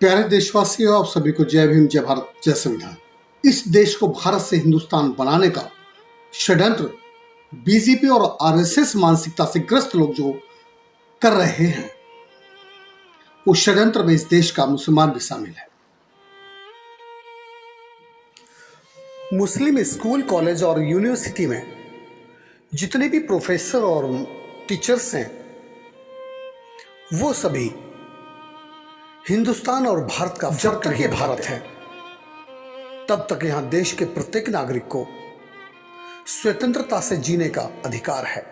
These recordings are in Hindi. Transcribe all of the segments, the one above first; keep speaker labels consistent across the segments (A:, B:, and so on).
A: प्यारे देशवासियों, आप सभी को जय भीम, जय भारत, जय संविधान। इस देश को भारत से हिंदुस्तान बनाने का षड्यंत्र बीजेपी और आरएसएस मानसिकता से ग्रस्त लोग जो कर रहे हैं, उस षड्यंत्र में इस देश का मुसलमान भी शामिल है। मुस्लिम स्कूल, कॉलेज और यूनिवर्सिटी में जितने भी प्रोफेसर और टीचर्स हैं, वो सभी हिंदुस्तान और भारत का जब तक ये भारत है तब तक यहां देश के प्रत्येक नागरिक को स्वतंत्रता से जीने का अधिकार है।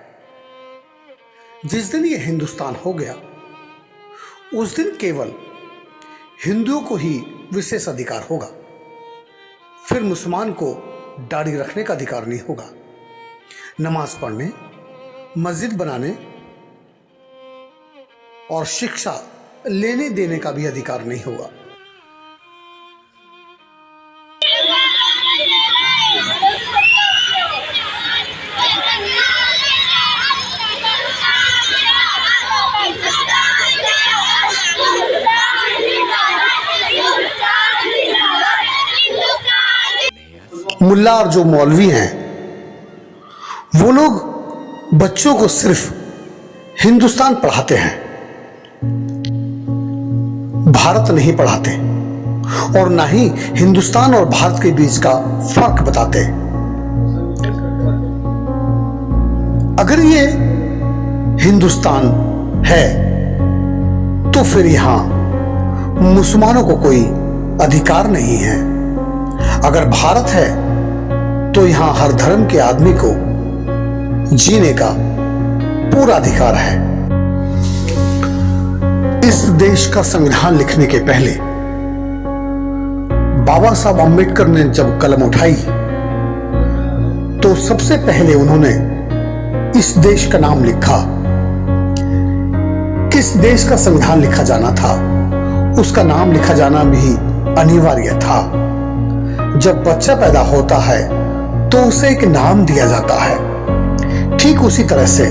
A: जिस दिन ये हिंदुस्तान हो गया, उस दिन केवल हिंदुओं को ही विशेष अधिकार होगा। फिर मुसलमान को दाढ़ी रखने का अधिकार नहीं होगा, नमाज पढ़ने, मस्जिद बनाने और शिक्षा लेने देने का भी अधिकार नहीं होगा। मुल्ला और जो मौलवी हैं, वो लोग बच्चों को सिर्फ हिंदुस्तान पढ़ाते हैं, भारत नहीं पढ़ाते और ना ही हिंदुस्तान और भारत के बीच का फर्क बताते। अगर ये हिंदुस्तान है तो फिर यहां मुसलमानों को कोई अधिकार नहीं है। अगर भारत है तो यहां हर धर्म के आदमी को जीने का पूरा अधिकार है। इस देश का संविधान लिखने के पहले बाबा साहब अम्बेडकर ने जब कलम उठाई तो सबसे पहले उन्होंने इस देश का नाम लिखा। किस देश का संविधान लिखा जाना था, उसका नाम लिखा जाना भी अनिवार्य था। जब बच्चा पैदा होता है तो उसे एक नाम दिया जाता है। ठीक उसी तरह से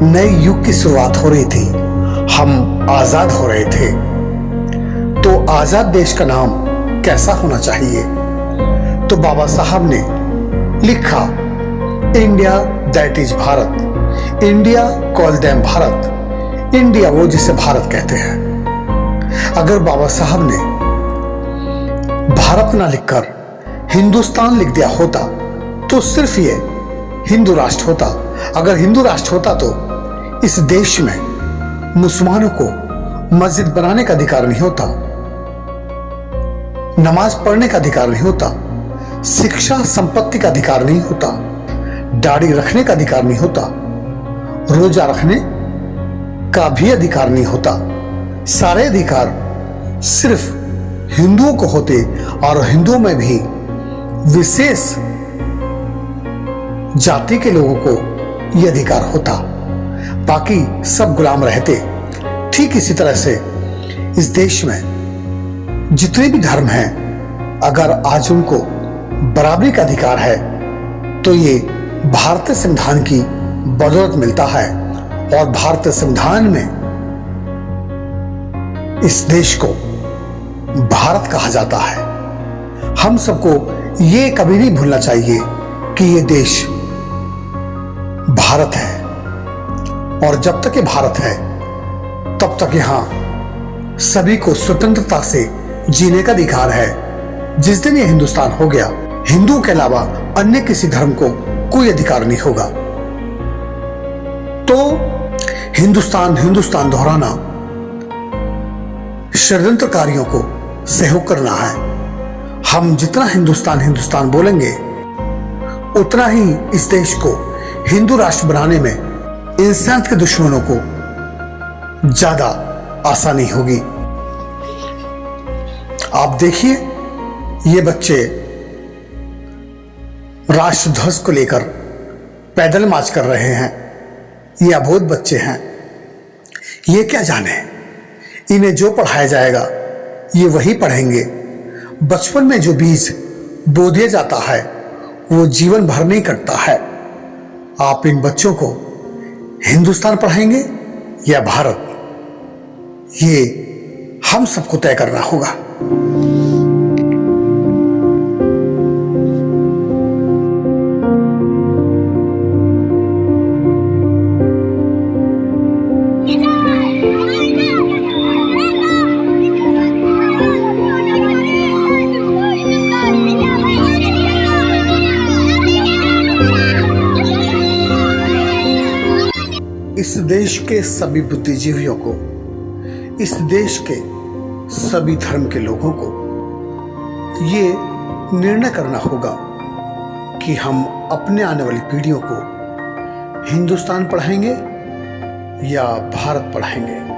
A: नए युग की शुरुआत हो रही थी, हम आजाद हो रहे थे, तो आजाद देश का नाम कैसा होना चाहिए? तो बाबा साहब ने लिखा, India that is Bharat, India call them Bharat, India वो जिसे भारत कहते हैं। अगर बाबा साहब ने भारत ना लिखकर हिंदुस्तान लिख दिया होता तो सिर्फ ये हिंदू राष्ट्र होता। अगर हिंदू राष्ट्र होता तो इस देश में मुसलमानों को मस्जिद बनाने का अधिकार नहीं होता, नमाज पढ़ने का अधिकार नहीं होता, शिक्षा संपत्ति का अधिकार नहीं होता, दाढ़ी रखने का अधिकार नहीं होता, रोजा रखने का भी अधिकार नहीं होता। सारे अधिकार सिर्फ हिंदुओं को होते और हिंदुओं में भी विशेष जाति के लोगों को यह अधिकार होता, बाकी सब गुलाम रहते। ठीक इसी तरह से इस देश में जितने भी धर्म हैं, अगर आज उनको बराबरी का अधिकार है तो ये भारतीय संविधान की बदौलत मिलता है। और भारतीय संविधान में इस देश को भारत कहा जाता है। हम सबको ये कभी नहीं भूलना चाहिए कि ये देश भारत है और जब तक ये भारत है तब तक यहां सभी को स्वतंत्रता से जीने का अधिकार है। जिस दिन ये हिंदुस्तान हो गया, हिंदुओं के अलावा अन्य किसी धर्म को कोई अधिकार नहीं होगा। तो हिंदुस्तान हिंदुस्तान दोहराना षड्यंत्रकारियों को सहयोग करना है। हम जितना हिंदुस्तान हिंदुस्तान बोलेंगे उतना ही इस देश को हिंदू राष्ट्र बनाने में इंसान के दुश्मनों को ज्यादा आसानी होगी। आप देखिए, ये बच्चे राष्ट्रध्वज को लेकर पैदल मार्च कर रहे हैं। ये अबोध बच्चे हैं, ये क्या जाने, इन्हें जो पढ़ाया जाएगा ये वही पढ़ेंगे। बचपन में जो बीज बो दिया जाता है वो जीवन भर नहीं कटता है। आप इन बच्चों को हिंदुस्तान पढ़ाएंगे या भारत, ये हम सबको तय करना होगा। इस देश के सभी बुद्धिजीवियों को, इस देश के सभी धर्म के लोगों को ये निर्णय करना होगा कि हम अपने आने वाली पीढ़ियों को हिंदुस्तान पढ़ाएंगे या भारत पढ़ाएंगे।